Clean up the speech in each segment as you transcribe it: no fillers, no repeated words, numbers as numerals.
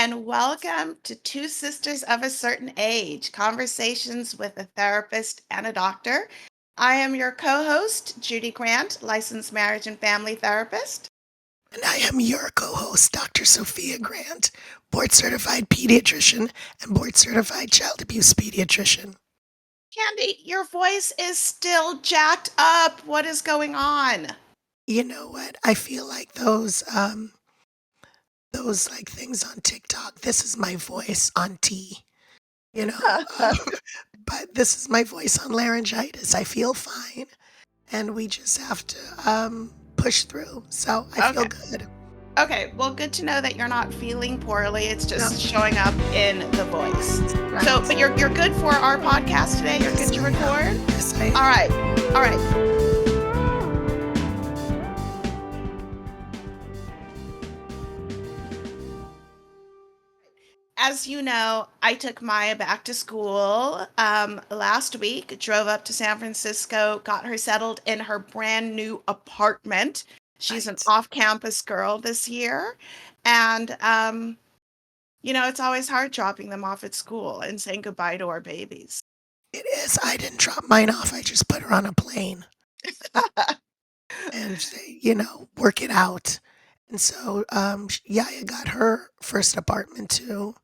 and welcome to Two Sisters of a Certain Age Conversations with a Therapist and a Doctor. I am your co host, Judy Grant, licensed marriage and family therapist. And I am your co host, Dr. Sophia Grant, board certified pediatrician and board certified child abuse pediatrician. Candy, your voice is still jacked up. What is going on? You know what? I feel like those like things on TikTok. This is my voice on T, you know, but this is my voice on laryngitis. I feel fine, and we just have to push through. So I feel Okay. good. Okay. Well, good to know that you're not feeling poorly. It's No, just showing up in the voice. So, but right. you're good for our podcast today. You're good Yes, to I am. record. Yes, I All am. right. All right. As you know, I took Maya back to school last week, drove up to San Francisco, got her settled in her brand new apartment. She's an Right. off campus girl this year. And, it's always hard dropping them off at school and saying goodbye to our babies. It is. I didn't drop mine off. I just put her on a plane and say, work it out. And so, Yaya got her first apartment too,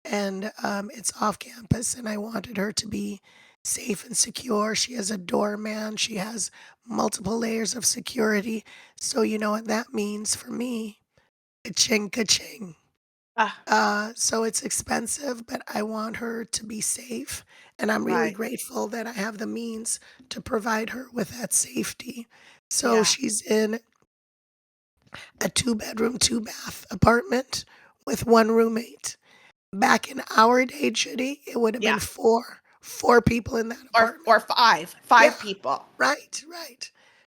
and it's off campus, and I wanted her to be safe and secure. She has a doorman. She has multiple layers of security. So you know what that means for me? Ka-ching, ka-ching. Ah, So it's expensive, but I want her to be safe, and I'm really right. grateful that I have the means to provide her with that safety. So Yeah. she's in a 2-bedroom, 2-bath apartment with 1 roommate. Back in our day, Judy, it would have Yeah. been four people in that Or apartment. Yeah, five people. right, right.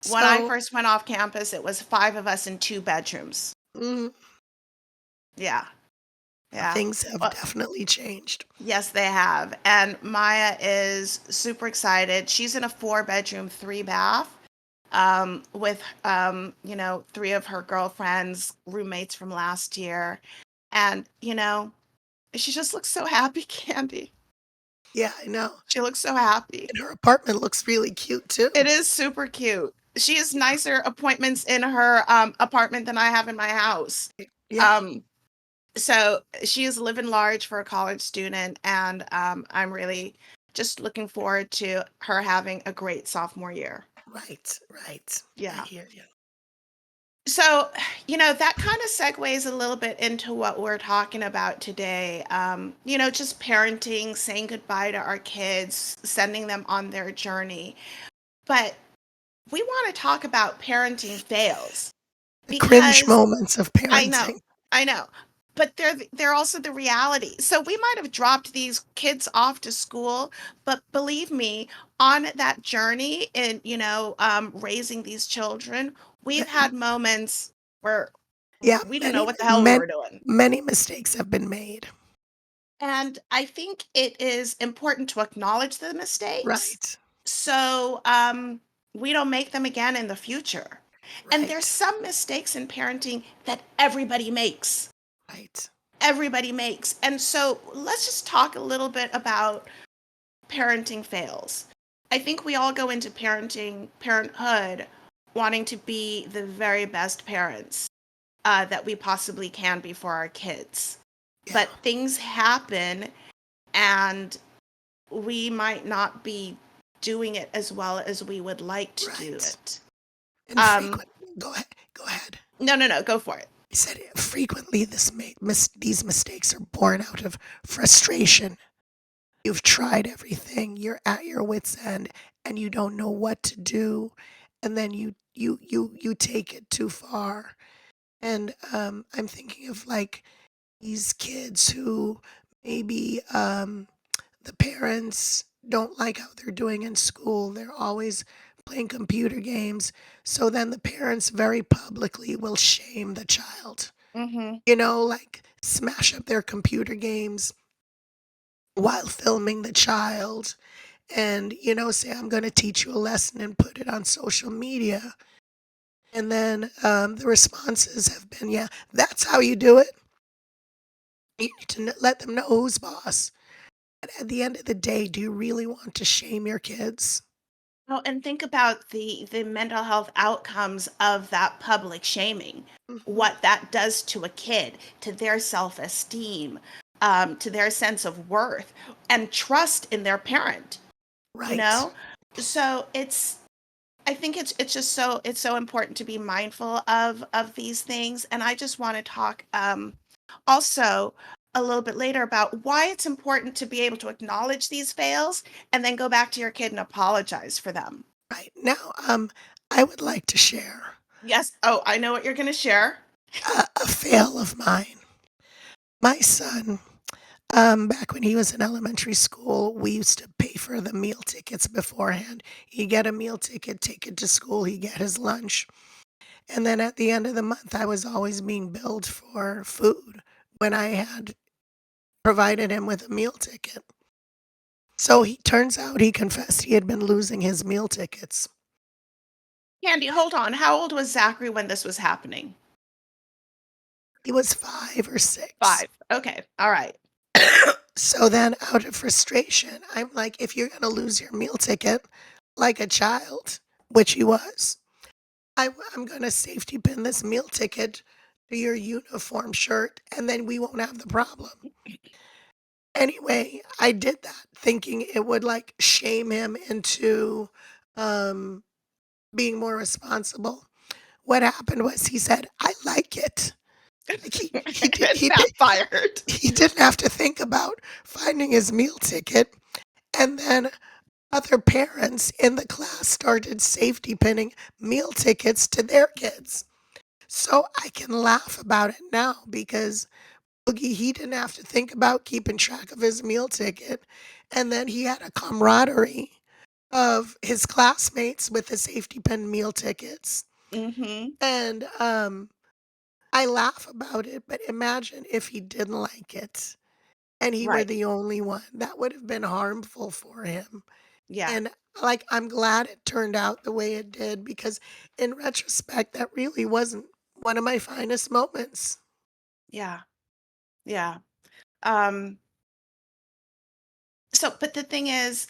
When I So, first went off campus, it was five of us in two bedrooms. mm, Yeah. Yeah. things have Well, definitely changed. yes, they have. And Maya is super excited. She's in a four-bedroom, three bath, with three of her girlfriends, roommates from last year. And, she just looks so happy, Candy. Yeah, I know. She looks so happy. And her apartment looks really cute too. It is super cute. She has nicer appointments in her apartment than I have in my house. Yeah, Um, so she is living large for a college student, and I'm really just looking forward to her having a great sophomore year. right, right. I Yeah. hear you. So, that kind of segues a little bit into what we're talking about today. Just parenting, saying goodbye to our kids, sending them on their journey. But we want to talk about parenting fails The cringe because moments of I know, parenting. I know. But they're also the reality. So we might have dropped these kids off to school, but believe me, on that journey in raising these children, we've Many, had moments where yeah, we didn't know many, what the hell we many, were doing. many mistakes have been made. And I think it is important to acknowledge the mistakes Right, so we don't make them again in the future. And there's right, some mistakes in parenting that everybody makes. right. Everybody makes. And so let's just talk a little bit about parenting fails. I think we all go into parenthood, wanting to be the very best parents that we possibly can be for our kids. Yeah, But things happen, and we might not be doing it as well as we would like to do right. it. And Um, frequent. Go ahead. Go ahead. no, no, no, go for it. I said frequently these mistakes are born out of frustration. You've tried everything. You're at your wits' end, and you don't know what to do, and then you take it too far. And I'm thinking of like these kids who maybe the parents don't like how they're doing in school. They're always playing computer games. So then the parents very publicly will shame the child. Mm-hmm. Like smash up their computer games while filming the child and, say, I'm going to teach you a lesson and put it on social media. And then the responses have been, yeah, that's how you do it. You need to let them know who's boss. But at the end of the day, do you really want to shame your kids? Oh, and think about the mental health outcomes of that public shaming. Mhm. What that does to a kid, to their self-esteem, to their sense of worth and trust in their parent, you Right. know? So I think it's just it's so important to be mindful of these things. And I just want to talk also a little bit later about why it's important to be able to acknowledge these fails and then go back to your kid and apologize for them. Right. Now, I would like to share Yes. Oh, I know what you're going to share. a fail of mine. My son, back when he was in elementary school, we used to pay for the meal tickets beforehand. He'd get a meal ticket, take it to school, he'd get his lunch. And then at the end of the month, I was always being billed for food when I had provided him with a meal ticket. So he turns out he confessed he had been losing his meal tickets. Candy, hold on. How old was Zachary when this was happening? He was 5 or 6. 5. Okay. All right. So then out of frustration, I'm like, "If you're gonna lose your meal ticket like a child," which he was, I'm gonna safety pin this meal ticket to your uniform shirt, and then we won't have the problem. Anyway, I did that thinking it would, like, shame him into, um, being more responsible. What happened was he said, "I like it." Like, It backfired. he didn't have to think about finding his meal ticket, and then other parents in the class started safety pinning meal tickets to their kids. So I can laugh about it now because Boogie, he didn't have to think about keeping track of his meal ticket. And then he had a camaraderie of his classmates with the safety pin meal tickets. Mhm. And I laugh about it, but imagine if he didn't like it and he were Right. the only one. That would have been harmful for him. Yeah. And, like, I'm glad it turned out the way it did because in retrospect, that really wasn't one of my finest moments. Yeah. Yeah. Um but the thing is,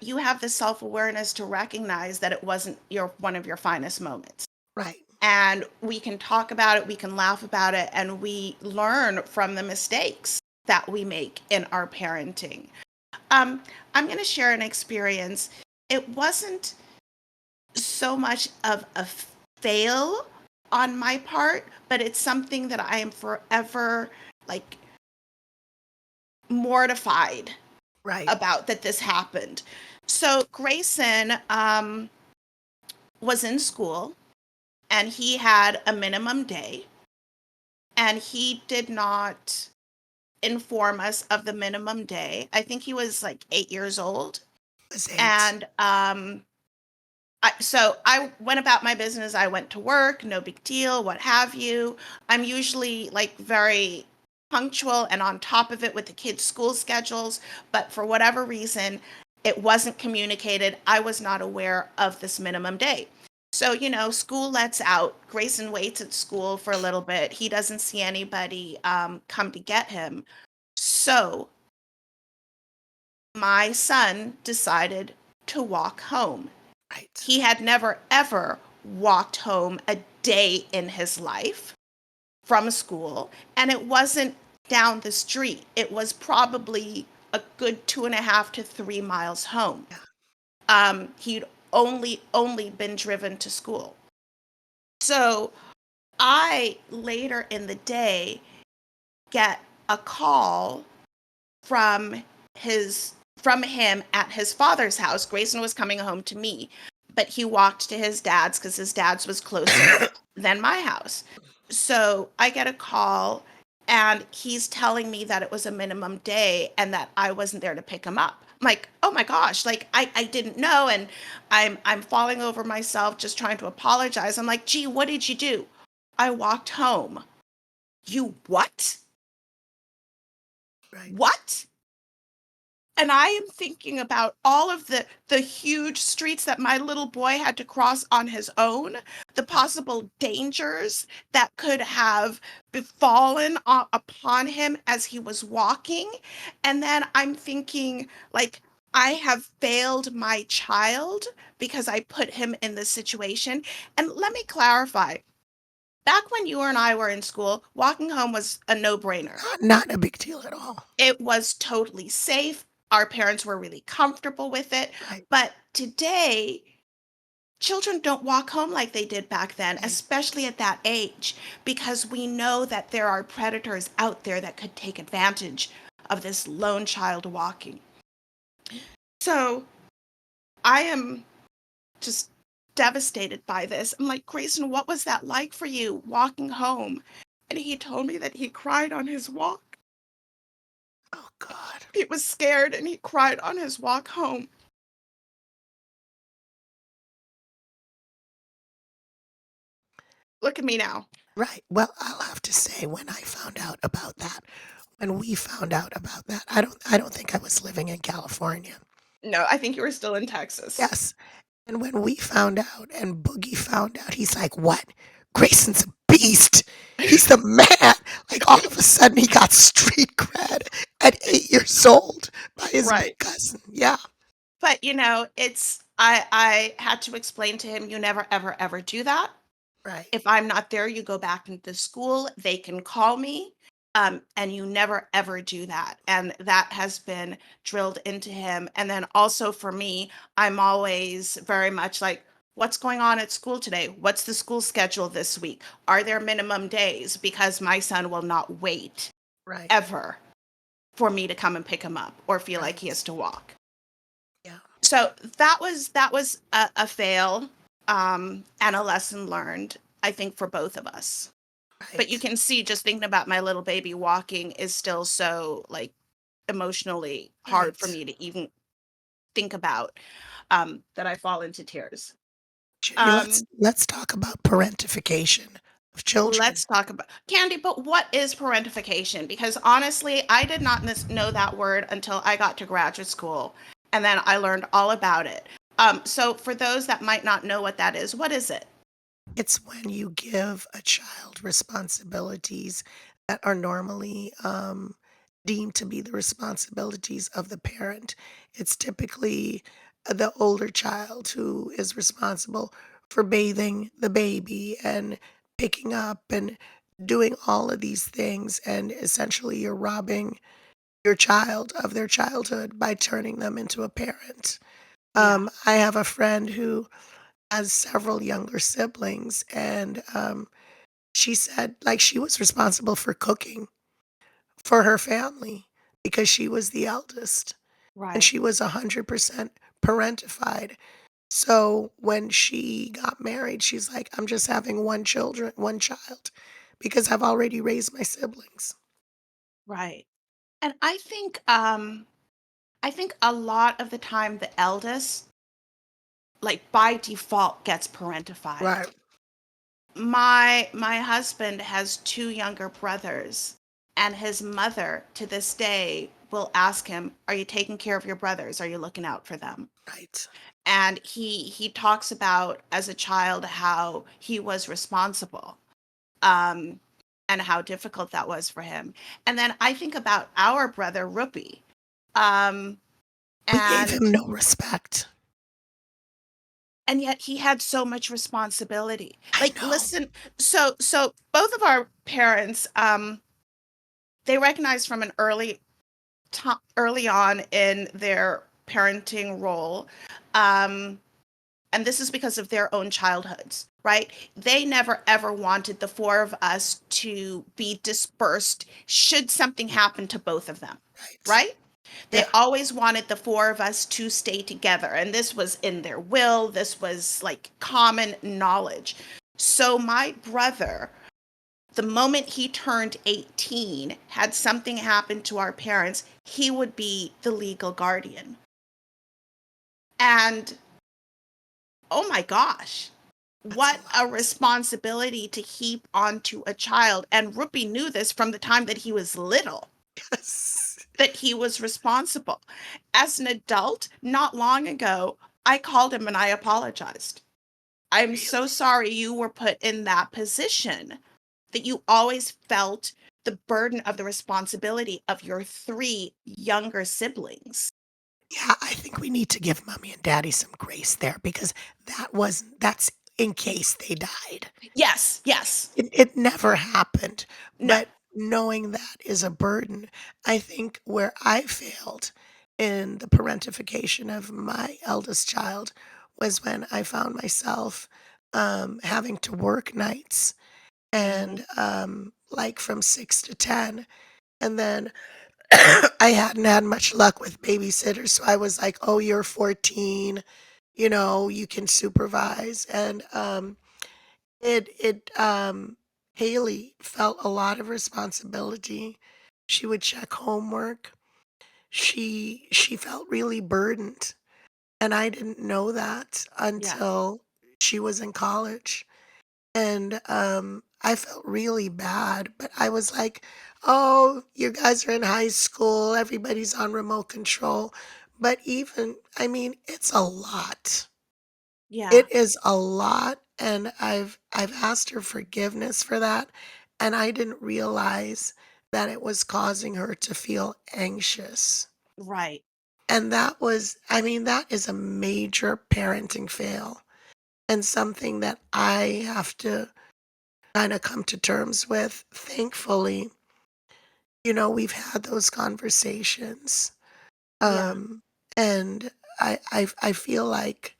you have the self-awareness to recognize that it wasn't your one of your finest moments. Right. And we can talk about it, we can laugh about it, and we learn from the mistakes that we make in our parenting. I'm going to share an experience. It wasn't so much of a fail on my part, but it's something that I am forever like mortified Right. about that this happened. So Grayson was in school and he had a minimum day and he did not inform us of the minimum day. I think he was like 8 years old. It was 8. And so I went about my business. I went to work, no big deal, what have you. I'm usually like very punctual and on top of it with the kids' school schedules, but for whatever reason, it wasn't communicated. I was not aware of this minimum day. So, school lets out. Grayson waits at school for a little bit. He doesn't see anybody come to get him. So, my son decided to walk home. Right. He had never, ever walked home a day in his life from school, and it wasn't down the street. It was probably a good 2.5 to 3 miles home. Yeah. He'd only been driven to school. So I later in the day get a call from from him at his father's house. Grayson was coming home to me, but he walked to his dad's because his dad's was closer than my house. So I get a call and he's telling me that it was a minimum day and that I wasn't there to pick him up. I'm like, oh my gosh, like I didn't know. And I'm falling over myself just trying to apologize. I'm like, gee, what did you do? I walked home. You what? Right. What? And I am thinking about all of the huge streets that my little boy had to cross on his own, the possible dangers that could have befallen upon him as he was walking. And then I'm thinking, like, I have failed my child because I put him in this situation. And let me clarify. Back when you and I were in school, walking home was a no-brainer. Not a big deal at all. It was totally safe. Our parents were really comfortable with it. Right, But today, children don't walk home like they did back then, right, especially at that age, because we know that there are predators out there that could take advantage of this lone child walking. So I am just devastated by this. I'm like, Grayson, what was that like for you walking home? And he told me that he cried on his walk. oh God. He was scared and he cried on his walk home. Look at me now. Right, well, I'll have to say when I found out about that, when we found out about that, I don't think I was living in California. No, I think you were still in Texas. Yes, and when we found out and Boogie found out, he's like, "What? Grayson's a beast. He's the man." Like all of a sudden he got street cred at 8 years old by his Right. big cousin. Yeah, But it's I had to explain to him, you never ever ever do that. right, If I'm not there, you go back into school, they can call me. And you never ever do that. And that has been drilled into him. And then also for me, I'm always very much like, what's going on at school today? What's the school schedule this week? Are there minimum days? Because my son will not wait right, ever for me to come and pick him up or feel like he right. has to walk. Yeah, So that was a fail, and a lesson learned, I think, for both of us. But you right, can see, just thinking about my little baby walking is still so, like, emotionally hard for right. me to even think about, that I fall into tears. Judy, Um, let's talk about parentification of children. let's talk about Candy. But what is parentification? Because honestly, I did not know that word until I got to graduate school, and then I learned all about it. So for those that might not know what that is, what is it? It's when you give a child responsibilities that are normally deemed to be the responsibilities of the parent. It's typically the older child who is responsible for bathing the baby and picking up and doing all of these things. And essentially, you're robbing your child of their childhood by turning them into a parent. Yeah, I have a friend who has several younger siblings, and she said, like, she was responsible for cooking for her family because she was the eldest, and right, she was 100% parentified. So when she got married, she's like, "I'm just having one child, because I've already raised my siblings." right. And I think a lot of the time the eldest, like by default, gets parentified. Right, My husband has two younger brothers, and his mother to this day will ask him, "Are you taking care of your brothers? Are you looking out for them?" right, And he talks about as a child how he was responsible, um, and how difficult that was for him. And then I think about our brother Rupi, um, we gave and him no respect. yet he had so much responsibility. I Like, know, listen, so both of our parents, they recognized from an early on in their parenting role, um, and this is because of their own childhoods, right? They never ever wanted the four of us to be dispersed should something happen to both of them, right, right? They yeah, always wanted the four of us to stay together. And this was in their will, this was like common knowledge. So, my brother, the moment he turned 18, had something happen to our parents, he would be the legal guardian. And oh my gosh, that's a what a lot. responsibility to heap onto a child. And Rupi knew this from the time that he was little. Yes. that he was responsible. As an adult, not long ago, I called him and I apologized. I'm so Really? sorry you were put in that position, that you always felt the burden of the responsibility of your 3 younger siblings. Yeah, I think we need to give mommy and daddy some grace there because that's in case they died. Yes, yes. It never happened, No. but knowing that is a burden. I think where I failed in the parentification of my eldest child was when I found myself, having to work nights Mhm, and, like, from 6 to 10, and then I hadn't had much luck with babysitters, so I was like, "Oh, you're 14, you can supervise," and, Haley felt a lot of responsibility. She would check homework. She felt really burdened, and I didn't know that yeah, until she was in college, and, I felt really bad, but I was like, "Oh, you guys are in high school, everybody's on remote control," but even I mean, it's a lot. yeah, It is a lot, and I've asked her forgiveness for that, and I didn't realize that it was causing her to feel anxious. right, And that was I mean, that is a major parenting fail and something that I have to kinda come to terms with. Thankfully, we've had those conversations, yeah, um, and I feel like,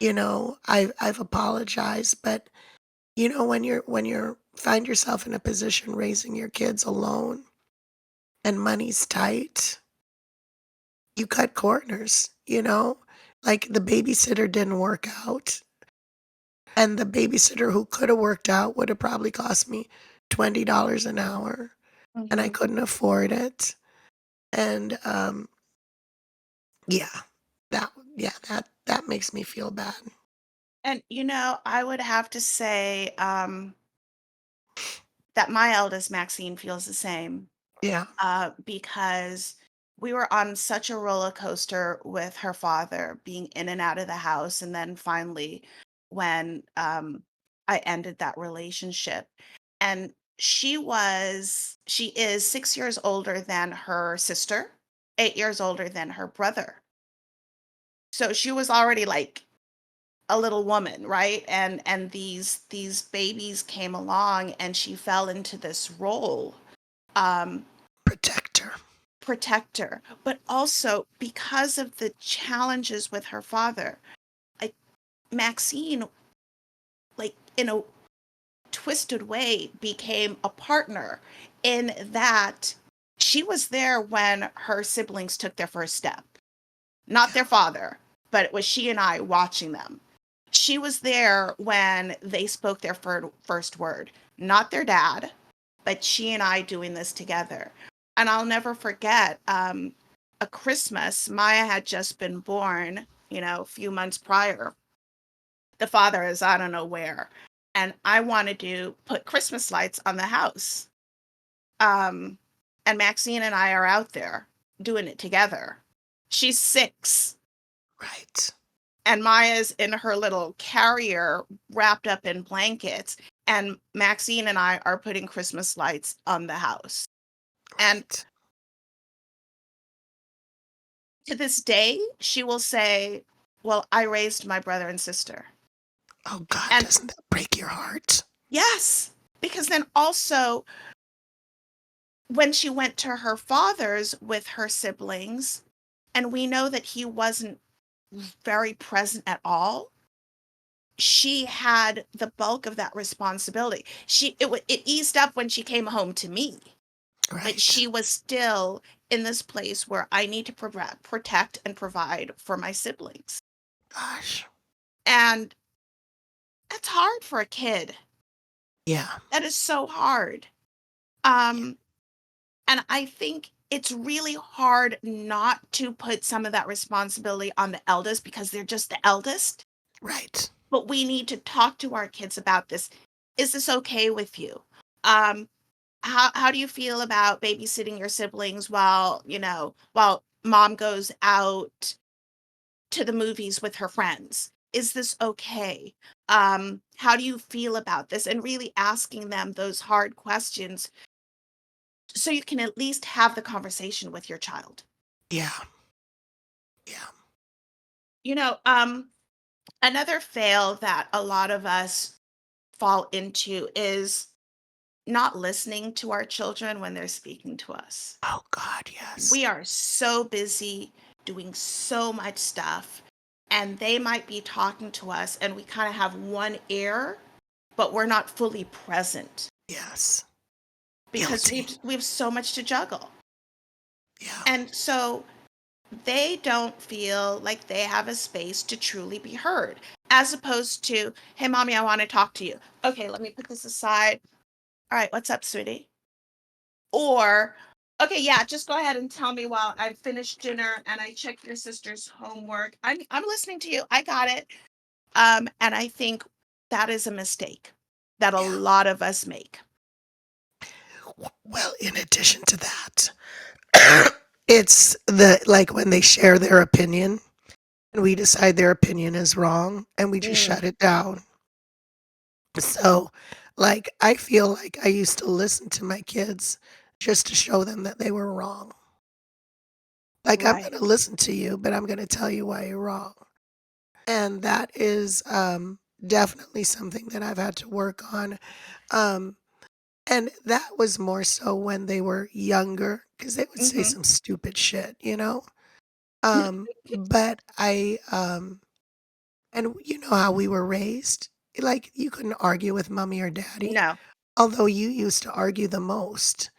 I've apologized, but when you're find yourself in a position raising your kids alone and money's tight, you cut corners. Like, the babysitter didn't work out, and the babysitter who coulda worked out would have probably cost me $20 an hour, and I mhm. couldn't afford it, and, yeah, that makes me feel bad. And, I would have to say, that my eldest, Maxine, feels the same. Yeah, Because we were on such a roller coaster with her father being in and out of the house. And then finally, when I ended that relationship, and she is 6 years older than her sister, 8 years older than her brother. So she was already like a little woman, right? And these babies came along and she fell into this role. Um, protector. Protector, but also because of the challenges with her father, like Maxine, like in a twisted way, became a partner in that she was there when her siblings took their first step, not Yeah, their father, but it was she and I watching them. She was there when they spoke their first word, not their dad, but she and I doing this together. And I'll never forget a Christmas. Maya had just been born, a few months prior. The father is, I don't know where. And I wanted to put Christmas lights on the house. Um, and Maxine and I are out there doing it together. She's 6, right, and Maya's in her little carrier wrapped up in blankets. And Maxine and I are putting Christmas lights on the house. And right. to this day, she will say, "Well, I raised my brother and sister." Oh god, And doesn't that break your heart? yes, because then also when she went to her father's with her siblings, and we know that he wasn't very present at all, she had the bulk of that responsibility. It eased up when she came home to me, but Right. she was still in this place where I need to protect and provide for my siblings. Gosh. And that's hard for a kid. Yeah, That is so hard. yeah, Um, and I think it's really hard not to put some of that responsibility on the eldest because they're just the eldest. right. But we need to talk to our kids about this. Is this okay with you? Um, how do you feel about babysitting your siblings while, while mom goes out to the movies with her friends? Is this okay? How do you feel about this? And really asking them those hard questions so you can at least have the conversation with your child. Yeah. Yeah. You know, another fail that a lot of us fall into is not listening to our children when they're speaking to us. Oh God, yes. We are so busy doing so much stuff, and they might be talking to us, and we kind of have one ear, but we're not fully present Yes. because Guilty. we have so much to juggle. Yeah. And so they don't feel like they have a space to truly be heard, as opposed to, hey, mommy, I want to talk to you. Okay, let me put this aside. All right, what's up, sweetie? Or, okay, yeah, just go ahead and tell me while I finish dinner and I check your sister's homework. I'm listening to you. I got it. And I think that is a mistake that a Yeah. lot of us make. Well, in addition to that, it's the like when they share their opinion and we decide their opinion is wrong and we just Mm, shut it down. So, like, I feel like I used to listen to my kids just to show them that they were wrong. Like, I'm right. gonna listen to you, but I'm gonna tell you why you're wrong. And that is, definitely something that I've had to work on. Um, and that was more so when they were younger, because they would say Mm-hmm. some stupid shit, you know? But and you know how we were raised? Like, you couldn't argue with mommy or daddy, No. although you used to argue the most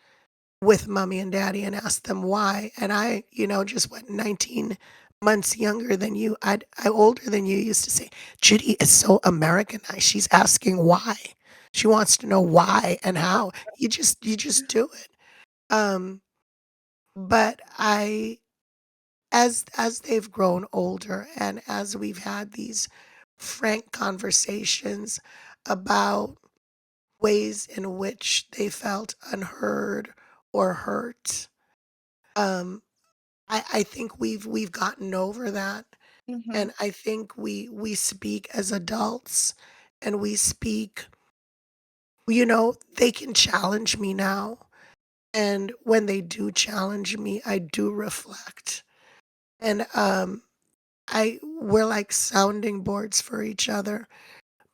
with mommy and daddy and ask them why. And I, just went 19 months younger than you. I older than you used to say, Judy is so Americanized. She's asking why. She wants to know why and how. You just do it. Um, but as they've grown older and as we've had these frank conversations about ways in which they felt unheard or hurt, um, I think we've gotten over that, Mm-hmm. and I think we speak as adults, and we speak, they can challenge me now, and when they do challenge me, I do reflect, and, we're like sounding boards for each other.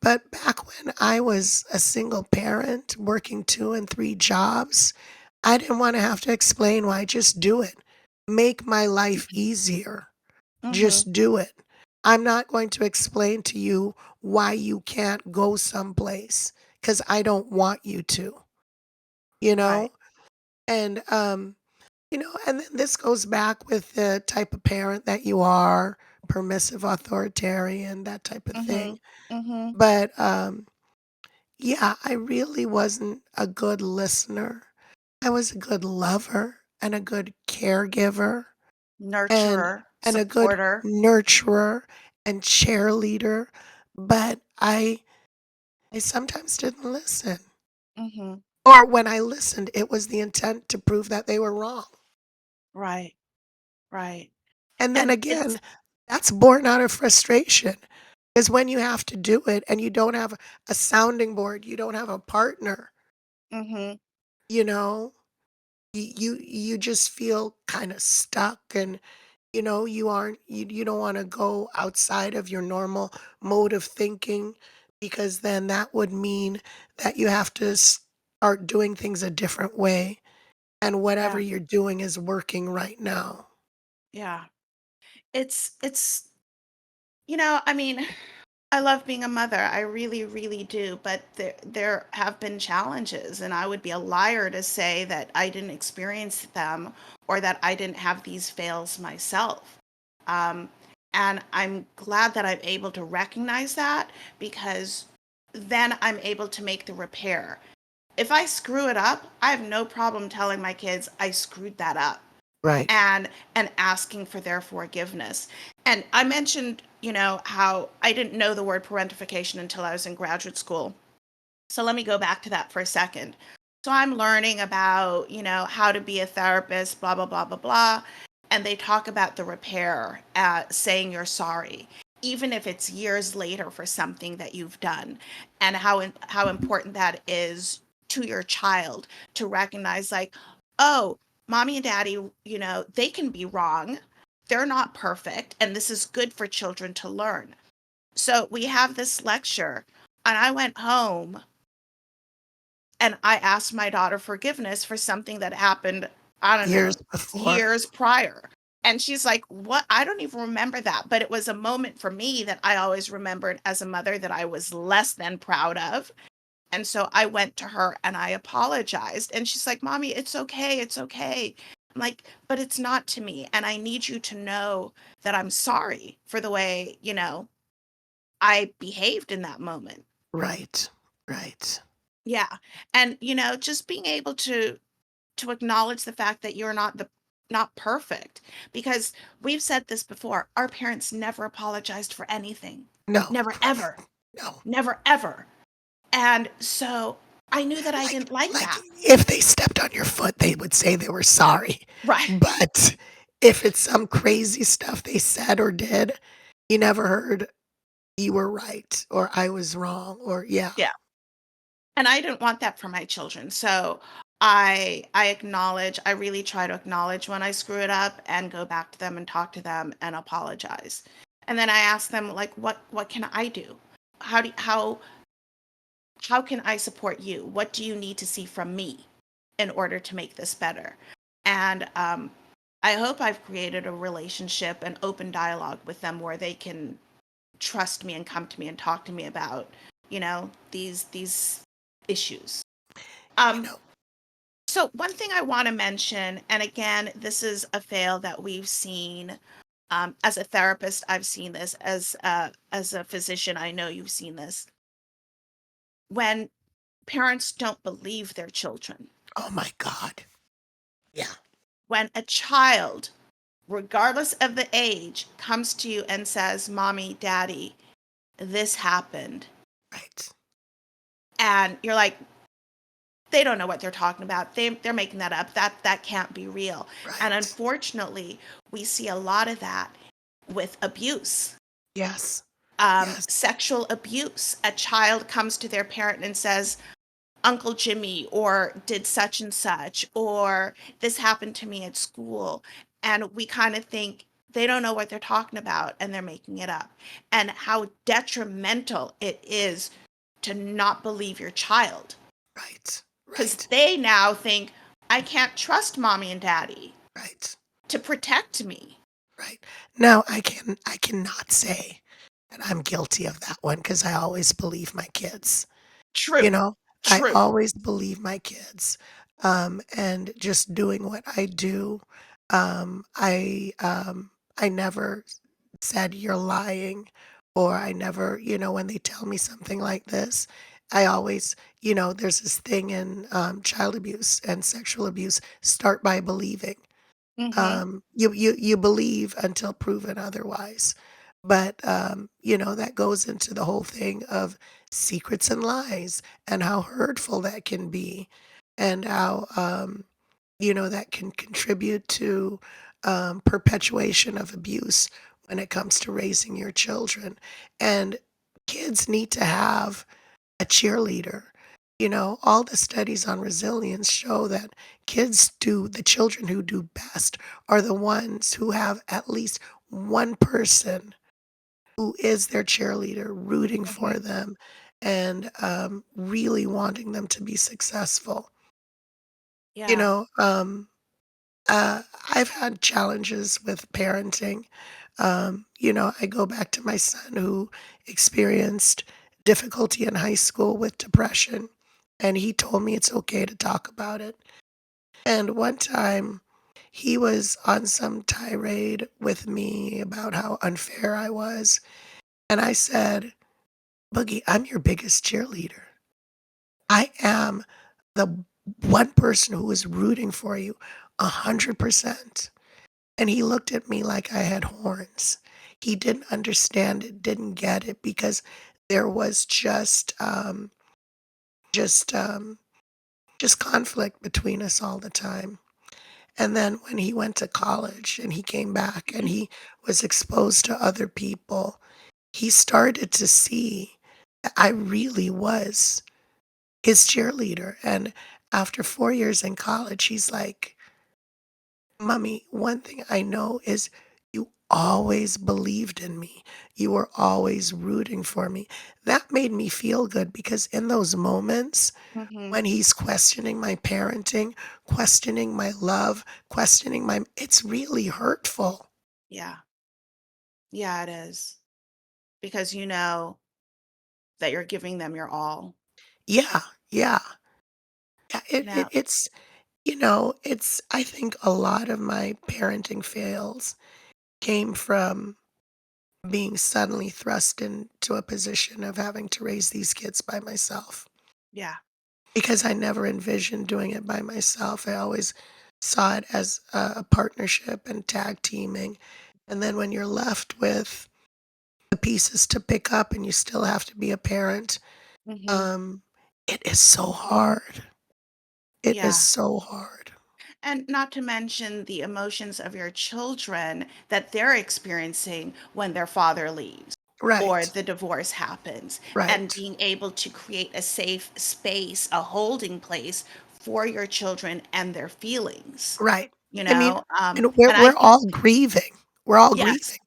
But back when I was a single parent working 2 and 3 jobs, I didn't wanna have to explain why, just do it. Make my life easier. Mm-hmm. Just do it. I'm not going to explain to you why you can't go someplace because I don't want you to, you Right. know? And, and then this goes back with the type of parent that you are, permissive, authoritarian, that type of Mm-hmm. thing. Mm-hmm. But, yeah, I really wasn't a good listener. I was a good lover and a good caregiver and Nurturer, a good supporter. nurturer and cheerleader, but I sometimes didn't listen. Mm-hmm. Or when I listened, it was the intent to prove that they were wrong. Right. Right. And then And it's again, that's born out of frustration. Because when you have to do it and you don't have a sounding board, you don't have a partner, mm-hmm. you know, you just feel kind of stuck and you don't want to go outside of your normal mode of thinking because then that would mean that you have to start doing things a different way and whatever Yeah. you're doing is working right now. Yeah. It's I mean, I love being a mother. I really, really do. But there have been challenges, and I would be a liar to say that I didn't experience them or that I didn't have these fails myself. Um, and I'm glad that I'm able to recognize that because then I'm able to make the repair. If I screw it up, I have no problem telling my kids I screwed that up Right. and asking for their forgiveness. And I mentioned, how I didn't know the word parentification until I was in graduate school. So let me go back to that for a second. So I'm learning about, how to be a therapist, blah, blah, blah, blah, blah. And they talk about the repair, saying you're sorry, even if it's years later for something that you've done, and how important that is to your child to recognize, like, oh, mommy and daddy, they can be wrong. They're not perfect. And this is good for children to learn. So we have this lecture, and I went home and I asked my daughter forgiveness for something that happened, I don't Years know, before. years prior. And she's like, "What? I don't even remember that." But it was a moment for me that I always remembered as a mother that I was less than proud of. And so I went to her and I apologized. And she's like, "Mommy, it's okay. It's okay." I'm like, "But it's not to me. And I need you to know that I'm sorry for the way, I behaved in that moment." Right. Right. Yeah. And, just being able to acknowledge the fact that you're not perfect, because we've said this before, our parents never apologized for anything. No. Never ever. No. Never ever. And so I knew that I Like didn't like like, that. if they stepped on your foot, they would say they were sorry. Right. But if it's some crazy stuff they said or did, you never heard, "You were right," or "I was wrong," or yeah. Yeah. And I didn't want that for my children. So I really try to acknowledge when I screw it up and go back to them and talk to them and apologize. And then I ask them, like, what can I do? How can I support you? What do you need to see from me in order to make this better? And I hope I've created a relationship and open dialogue with them where they can trust me and come to me and talk to me about, these issues. You Um, know so one thing I want to mention, and again, this is a fail that we've seen. As a therapist, I've seen this. As a physician, I know you've seen this. When parents don't believe their children, oh my god. Yeah. when a child, regardless of the age, comes to you and says, "Mommy, Daddy, this happened," Right. and you're like, they don't know what they're talking about. They're making that up. That can't be real. And Right. unfortunately, we see a lot of that with abuse, Yes. Yes. sexual abuse. A child comes to their parent and says, "Uncle Jimmy," or "did such and such," or "this happened to me at school." And we kind of think they don't know what they're talking about and they're making it up. And how detrimental it is to not believe your child, Right. because Right. they now think, "I can't trust mommy and daddy Right. to protect me." Right. Now I cannot say that I'm guilty of that one because I always believe my kids. You True. know, I True. always believe my kids, and just doing what I do, I never said, "You're lying," or I never when they tell me something like this, I always there's this thing in, child abuse and sexual abuse, start by believing. Mm-hmm. You believe until proven otherwise. But, that goes into the whole thing of secrets and lies and how hurtful that can be and how, that can contribute to, perpetuation of abuse when it comes to raising your children. And kids need to have a cheerleader. All the studies on resilience show that the children who do best are the ones who have at least one person who is their cheerleader, rooting for Mm-hmm. them and really wanting them to be successful. You Yeah. know, um, I've had challenges with parenting. I go back to my son who experienced difficulty in high school with depression, and he told me it's okay to talk about it. And one time, he was on some tirade with me about how unfair I was, and I said, "Boogie, I'm your biggest cheerleader. I am the one person who is rooting for you 100%." And he looked at me like I had horns. He didn't understand it, didn't get it because there was just just conflict between us all the time. And then when he went to college and he came back and he was exposed to other people, he started to see that I really was his cheerleader. And after 4 years in college, he's like, "Mommy, one thing I know is you always believed in me. You were always rooting for me." That made me feel good because in those moments Mhm. when he's questioning my parenting, questioning my love, questioning my it's really hurtful. Yeah. Yeah, it is. Because you know that you're giving them your all. Yeah, yeah. Yeah, Now it's I think a lot of my parenting fails came from being suddenly thrust into a position of having to raise these kids by myself yeah. because I never envisioned doing it by myself. I always saw it as a partnership and tag teaming. And then when you're left with the pieces to pick up and you still have to be a parent, Mhm. um, it is so hard. It is Yeah. so hard. And not to mention the emotions of your children that they're experiencing when their father leaves or Right, the divorce happens, and right, being able to create a safe space, a holding place for your children and their feelings, right. you I mean, know? we're And I we're think, all grieving. We're all yes, grieving.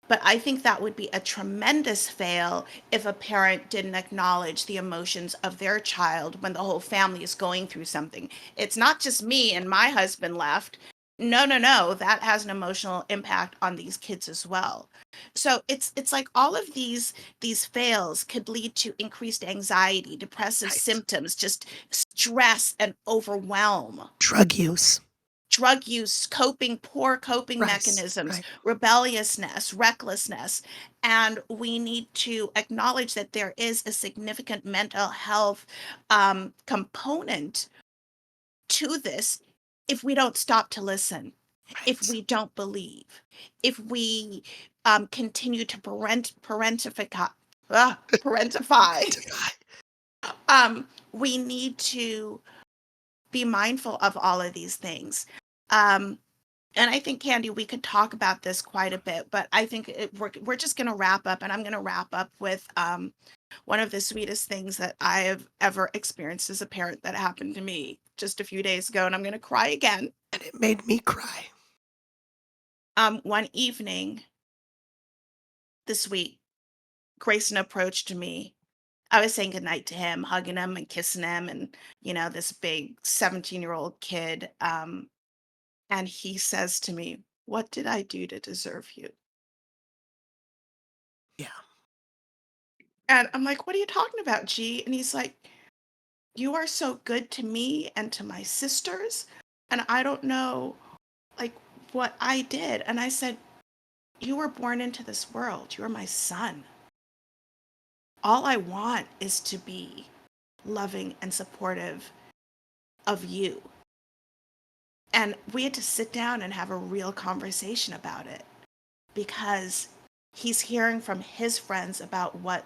but I think that would be a tremendous fail if a parent didn't acknowledge the emotions of their child when the whole family is going through something. It's not just me and my husband left. No, no, no. That has an emotional impact on these kids as well. So it's like all of these fails could lead to increased anxiety, depressive Right. symptoms, just stress and overwhelm, Drug use. drug use, poor coping Right, mechanisms, right. rebelliousness, recklessness. And we need to acknowledge that there is a significant mental health component to this if we don't stop to listen, if Right. we don't believe, if we continue to parentify. Identify. We need to be mindful of all of these things. Um, and I think, Candy, we could talk about this quite a bit, but I think we're just going to wrap up, and I'm going to wrap up with one of the sweetest things that I have ever experienced as a parent that happened to me just a few days ago, and I'm going to cry again. And it made me cry. One evening this week, Grayson approached me. I was saying goodnight to him, hugging him and kissing him, and this big 17-year-old kid. And he says to me, "What did I do to deserve you?" Yeah. And I'm like, "What are you talking about, G?" And he's like, "You are so good to me and to my sisters, and I don't know like what I did." And I said, "You were born into this world. You're my son. All I want is to be loving and supportive of you." And we had to sit down and have a real conversation about it because he's hearing from his friends about what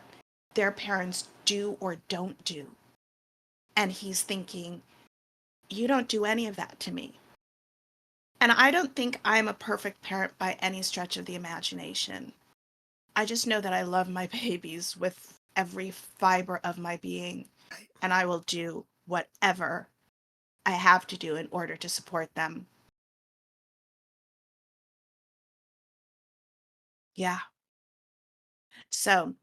their parents do or don't do. And he's thinking, "You don't do any of that to me." And I don't think I'm a perfect parent by any stretch of the imagination. I just know that I love my babies with every fiber of my being, Right. and I will do whatever I have to do in order to support them. Yeah. So,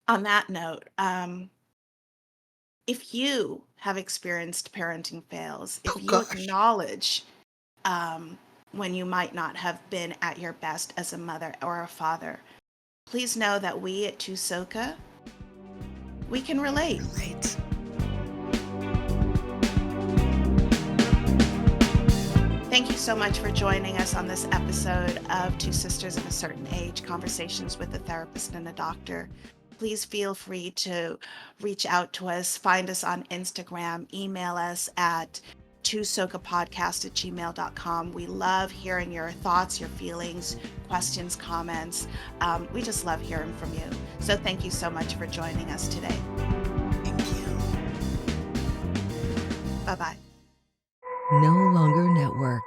on that note, if you have experienced parenting fails, if Oh you gosh. acknowledge um, when you might not have been at your best as a mother or a father, please know that we at Tusoka, we can relate. Relate. Thank you so much for joining us on this episode of Two Sisters of a Certain Age, Conversations with a Therapist and a Doctor. Please feel free to reach out to us, find us on Instagram, email us at twosokapodcast@gmail.com. We love hearing your thoughts, your feelings, questions, comments. We just love hearing from you. So thank you so much for joining us today. Thank you. Bye. Bye bye. No longer network.